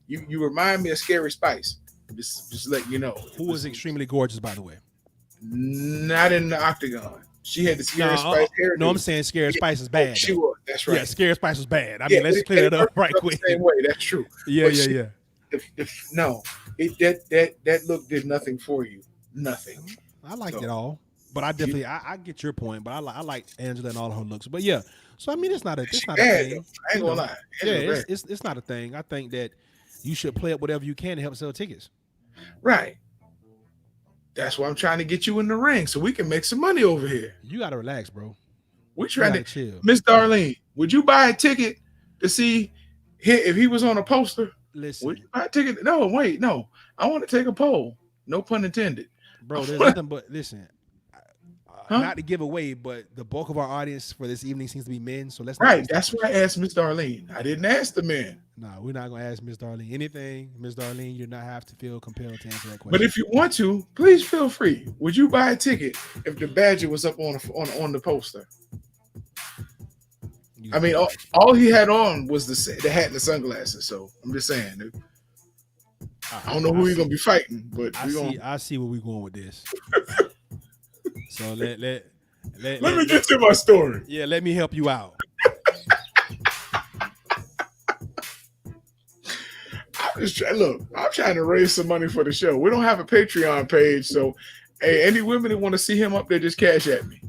You remind me of Scary Spice. Just letting you know. Who was extremely gorgeous, by the way. Not in the octagon. She had the Scary No, Spice no, I'm hairdo. saying Scary Spice is Oh, bad. she Though. was. That's Yeah, right. Scary Spice was bad. I Yeah, mean, let's they clear that up worked right up quick. the same way. That's true. Yeah, But yeah. No, that look did nothing for you. Nothing. I liked it all, but I definitely I get your point. But I like Angela and all her looks. But yeah, so I mean, it's not a She thing. bad, though. I ain't gonna lie. Yeah, Angela bad. it's not a thing. I think that you should play up whatever you can to help sell tickets. Right. That's why I'm trying to get you in the ring so we can make some money over here. You gotta relax, bro. We're trying to chill. Miss Darlene, would you buy a ticket to see if he was on a poster? Listen, would you buy a ticket? No, wait, no. I want to take a poll. No pun intended. Bro, there's nothing but listen. Huh? Not to give away, but the bulk of our audience for this evening seems to be men. So let's right. That's why I asked Miss Darlene. I didn't ask the men. No, we're not gonna ask Miss Darlene anything. Miss Darlene, you do not have to feel compelled to answer that question. But if you want to, please feel free. Would you buy a ticket if the Badger was up on the poster? I mean, all he had on was the hat and the sunglasses. So I'm just saying, dude. I don't know who he's gonna be fighting, but I see where we're going with this. So let me get to my story. Yeah, let me help you out. I'm trying to raise some money for the show. We don't have a Patreon page, so hey, any women that want to see him up there, just cash at me.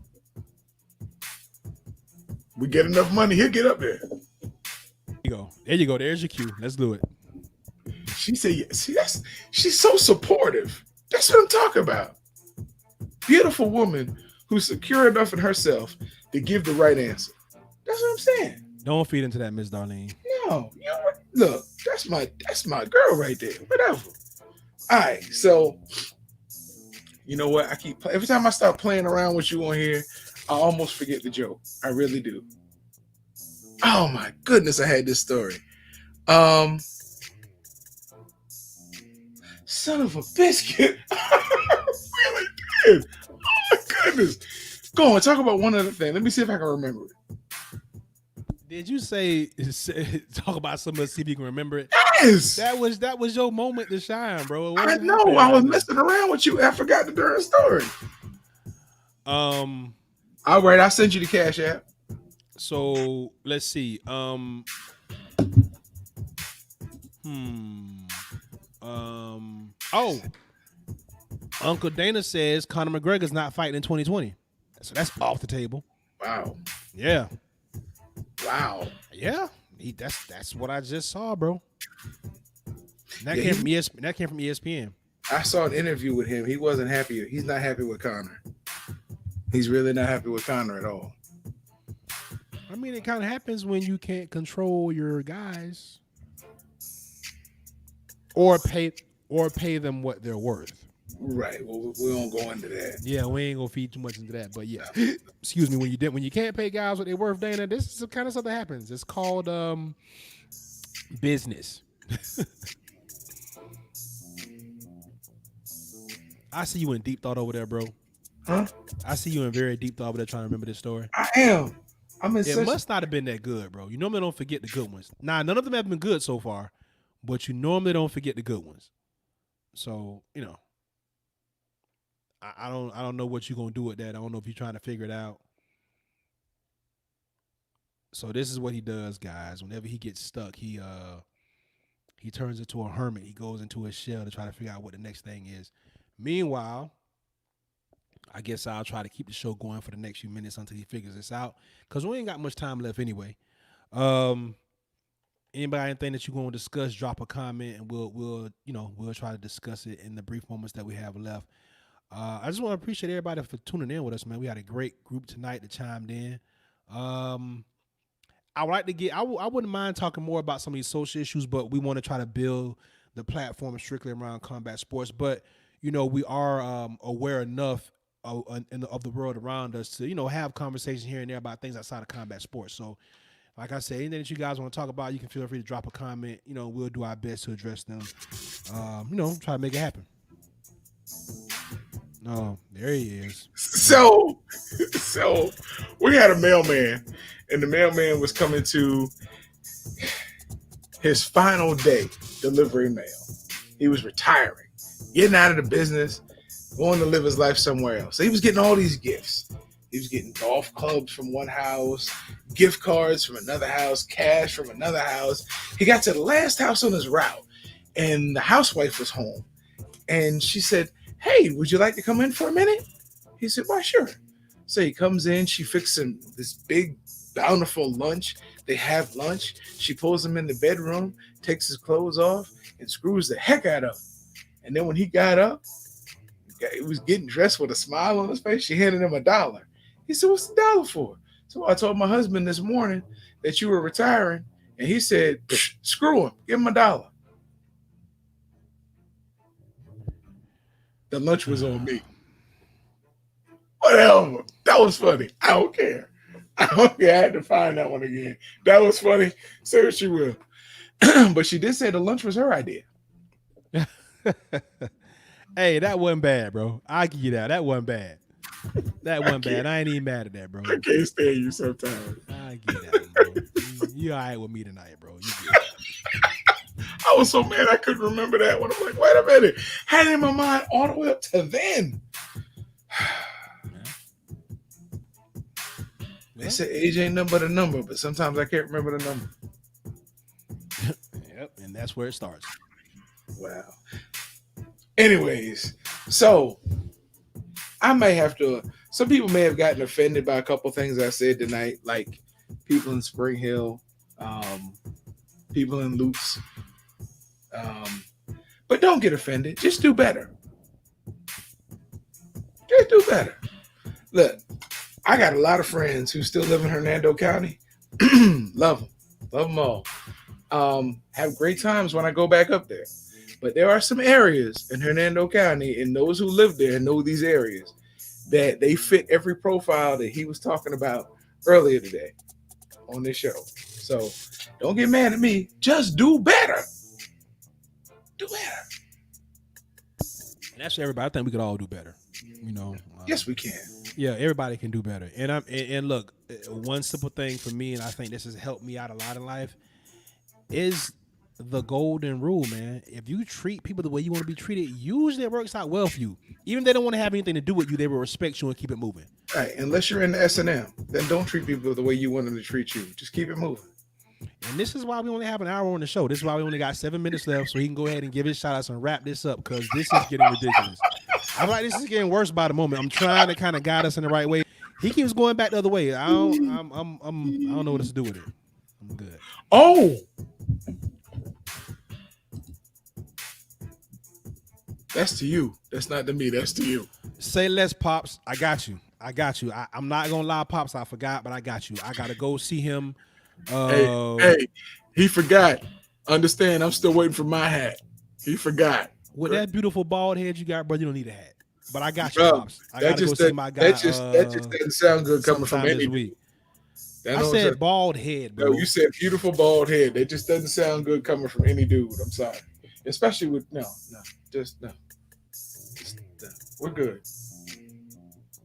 We get enough money, he'll get up there. There you go. There's your cue. Let's do it. She said, yeah, see, she's so supportive. That's what I'm talking about. Beautiful woman who's secure enough in herself to give the right answer. That's what I'm saying. Don't feed into that, Miss Darlene. No, look, that's my girl right there. Whatever. All right, so you know what? Every time I start playing around with you on here, I almost forget the joke. I really do. Oh my goodness, I had this story. Son of a biscuit. I really did. Oh my goodness. Go on, talk about one other thing. Let me see if I can remember it. Did you say talk about something? See if you can remember it. Yes, that was your moment to shine, bro. I know. I was messing around with you. I forgot the darn story. All right, I'll send you the Cash App. So let's see. Uncle Dana says Conor McGregor's not fighting in 2020. So that's off the table. Wow. Yeah. Wow. Yeah. That's what I just saw, bro. That came from ESPN. I saw an interview with him. He wasn't happy. He's not happy with Conor. He's really not happy with Conor at all. I mean, it kind of happens when you can't control your guys or pay them what they're worth. Right. Well, we won't go into that. Yeah, we ain't gonna feed too much into that. But yeah, excuse me. When you can't pay guys what they're worth, Dana, this is the kind of stuff that happens. It's called business. I see you in deep thought over there, bro. Huh? I see you in very deep thought over there trying to remember this story. I am. It must not have been that good, bro. You normally don't forget the good ones. Nah, none of them have been good so far, but you normally don't forget the good ones. So, you know, I don't know what you're gonna do with that. I don't know if you're trying to figure it out. So this is what he does, guys. Whenever he gets stuck, he turns into a hermit. He goes into his shell to try to figure out what the next thing is. Meanwhile, I guess I'll try to keep the show going for the next few minutes until he figures this out, because we ain't got much time left anyway. Anybody anything that you want to discuss, drop a comment and we'll try to discuss it in the brief moments that we have left. I just want to appreciate everybody for tuning in with us, man. We had a great group tonight that chimed in. I would like to I wouldn't mind talking more about some of these social issues, but we want to try to build the platform strictly around combat sports. But, you know, we are aware enough of the world around us to, you know, have conversations here and there about things outside of combat sports. So, like I said, anything that you guys want to talk about, you can feel free to drop a comment. You know, we'll do our best to address them. You know, try to make it happen. Oh, there he is. So we had a mailman, and the mailman was coming to his final day delivering mail. He was retiring, getting out of the business, going to live his life somewhere else. So he was getting all these gifts. He was getting golf clubs from one house, gift cards from another house, cash from another house. He got to the last house on his route, and the housewife was home. And she said, "Hey, would you like to come in for a minute?" He said, "Why, sure." So he comes in. She fixes him this big, bountiful lunch. They have lunch. She pulls him in the bedroom, takes his clothes off, and screws the heck out of him. And then when he got up, he was getting dressed with a smile on his face. She handed him $1. He said, "What's the dollar for?" So I told my husband this morning that you were retiring. And he said, "Screw him. Give him $1." The lunch was on me. Whatever. That was funny. I don't care. I don't care. I had to find that one again. That was funny. Say what you will. But she did say the lunch was her idea. Hey, that wasn't bad, bro. I give you that. That wasn't bad. That wasn't bad. I ain't even mad at that, bro. I can't stand you sometimes. I get that, bro. You all right with me tonight, bro. You good. I was so mad I couldn't remember that one. I'm like, wait a minute. Had it in my mind all the way up to then. They said age ain't nothing but a number, but sometimes I can't remember the number. Yep, and that's where it starts. Wow. Anyways, so I may have to. Some people may have gotten offended by a couple things I said tonight, like people in Spring Hill, people in Loops. But don't get offended. Just do better. Just do better. Look, I got a lot of friends who still live in Hernando County. Love them. Love them all. Have great times when I go back up there. But there are some areas in Hernando County, and those who live there know these areas, that they fit every profile that he was talking about earlier today on this show. So don't get mad at me. Just do better. Do better. And that's everybody. I think we could all do better. You know. Yes, we can. Yeah, everybody can do better. And look, one simple thing for me, and I think this has helped me out a lot in life, is the golden rule, man. If you treat people the way you want to be treated, usually it works out well for you. Even if they don't want to have anything to do with you, they will respect you and keep it moving. Right. Unless you're in the S&M, then don't treat people the way you want them to treat you. Just keep it moving. And this is why we only have an hour on the show. This is why we only got 7 minutes left, so he can go ahead and give his shout outs and wrap this up, because this is getting ridiculous. I feel like this is getting worse by the moment. I'm trying to kind of guide us in the right way. He keeps going back the other way. I don't know what to do with it. I'm good. Oh, that's to you. That's not to me. That's to you. Say less, Pops. I got you. I'm not gonna lie, Pops. I forgot, but I got you. I gotta go see him. Hey, he forgot. Understand? I'm still waiting for my hat. He forgot. With that beautiful bald head you got, bro, you don't need a hat. But I got you, Pops. I gotta go see my guy. That just doesn't sound good coming from any week. I said bald head, bro. No, you said beautiful bald head. That just doesn't sound good coming from any dude. I'm sorry. Especially with no. We're good.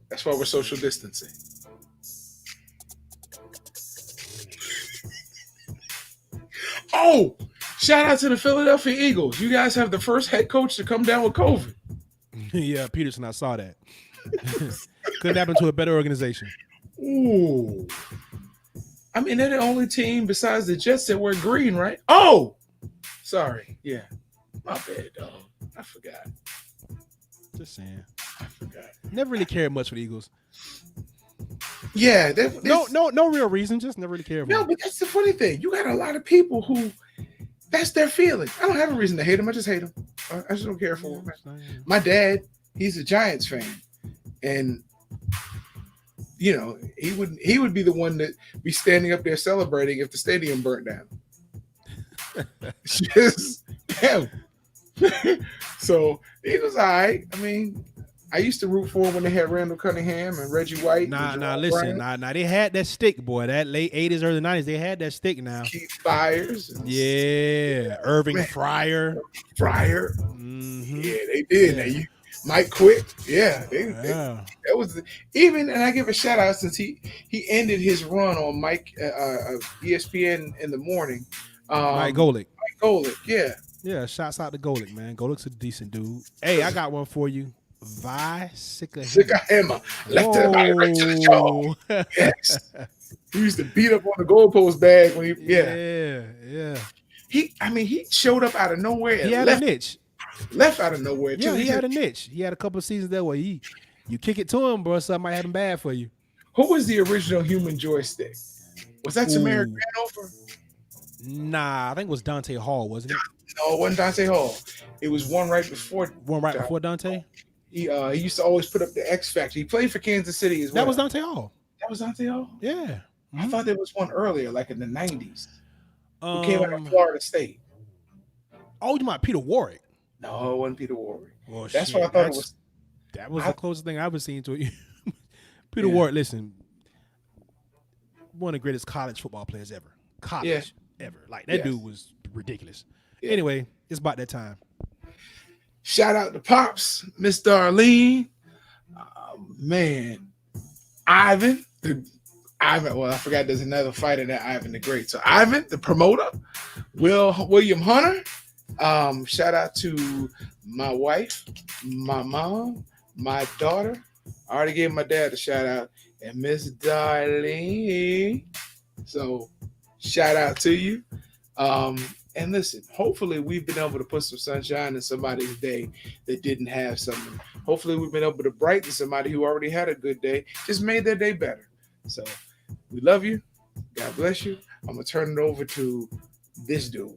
That's why we're social distancing. Oh, shout out to the Philadelphia Eagles. You guys have the first head coach to come down with COVID. Yeah, Peterson, I saw that. Couldn't happen to a better organization. Ooh. I mean, they're the only team besides the Jets that wear green, right? Oh, sorry. Yeah. My bad, dog. I forgot. Just saying. I forgot. Never really cared much for the Eagles. Yeah. No real reason. Just never really cared for them. No, but that's the funny thing. You got a lot of people who that's their feeling. I don't have a reason to hate them. I just hate them. I just don't care for them. My dad, he's a Giants fan. And you know, he would be the one that be standing up there celebrating if the stadium burnt down. Just him. So he was all right. I mean, I used to root for him when they had Randall Cunningham and Reggie White. Listen. They had that stick, boy. That late 80s, early 90s, they had that stick now. Keith Byers. Yeah. Irving Fryer. Mm-hmm. Yeah, they did. Yeah. Mike Quick. Yeah. That was even, and I give a shout out since he ended his run on ESPN in the morning. Mike Um, Golick. Mike Golick, yeah. Yeah, shouts out to Golick, man. Golick's a decent dude. Hey, I got one for you. Vi Sikahema. Sikahema, left to the body, right to the jaw. Whoa. Yes. He used to beat up on the goalpost bag when he, yeah. Yeah. He showed up out of nowhere He and had a niche. left out of nowhere too. Yeah, he had a niche. He had a couple of seasons there where you kick it to him, bro, something might happen bad for you. Who was the original human joystick? Was that Samara Ooh. Granover? Nah, I think it was Dante Hall, wasn't it? No, it wasn't Dante Hall. It was one right before. One right before Dante? He used to always put up the X Factor. He played for Kansas City as well. That was Dante Hall. That was Dante Hall? Yeah. Mm-hmm. I thought there was one earlier, like in the 90s. Who came out of Um, Florida State. Oh, you might Peter Warwick. No, it wasn't Peter Warwick. Well, That's shit, what I thought it was. That was the closest thing I've ever seen to it. Peter Yeah. Warwick, listen, one of the greatest college football players ever. Ever. Like, that dude was ridiculous. Yeah. Anyway, it's about that time. Shout out to Pops, Miss Darlene. Man, Ivan. Well, I forgot there's another fighter that Ivan the Great. So Ivan, the promoter, William Hunter. Shout out to my wife, my mom, my daughter. I already gave my dad a shout out, and Miss Darlene. So shout out to you. And listen, hopefully we've been able to put some sunshine in somebody's day that didn't have something. Hopefully we've been able to brighten somebody who already had a good day, just made their day better. So we love you. God bless you. I'm going to turn it over to this dude.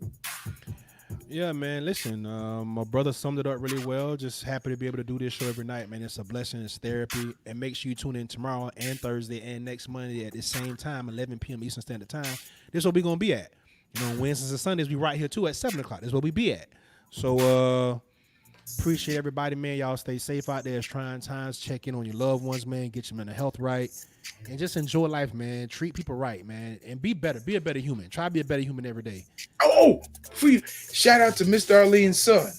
Yeah, man. Listen, my brother summed it up really well. Just happy to be able to do this show every night, man. It's a blessing. It's therapy. And make sure you tune in tomorrow and Thursday and next Monday at the same time, 11 p.m. Eastern Standard Time. This is where we're going to be at. You know, Wednesdays and Sundays, we right here, too, at 7 o'clock. This is where we be at. So, appreciate everybody, man. Y'all stay safe out there. It's trying times. Check in on your loved ones, man. Get your mental health right. And just enjoy life, man. Treat people right, man. And be better. Be a better human. Try to be a better human every day. Oh, shout out to Miss Darlene's son,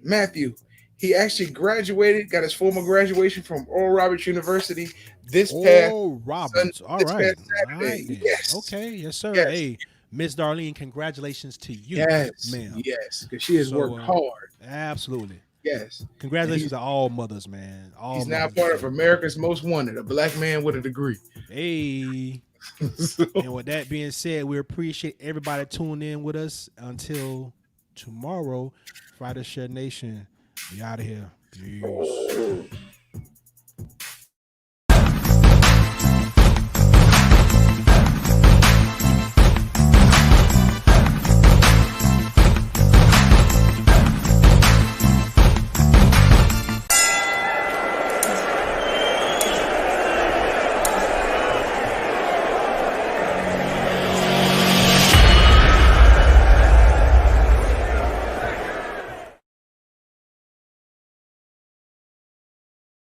Matthew. He actually graduated, got his formal graduation from Oral Roberts University this past Roberts. All right. Saturday. Yes. Okay. Yes, sir. Yes. Hey, Miss Darlene, congratulations to you. Yes, ma'am. Yes, because she has worked hard. Absolutely. Yes. Congratulations to all mothers, man. He's now part of America's Most Wanted, a black man with a degree. Hey. And with that being said, we appreciate everybody tuning in with us. Until tomorrow, Friday Share Nation. We out of here. Peace.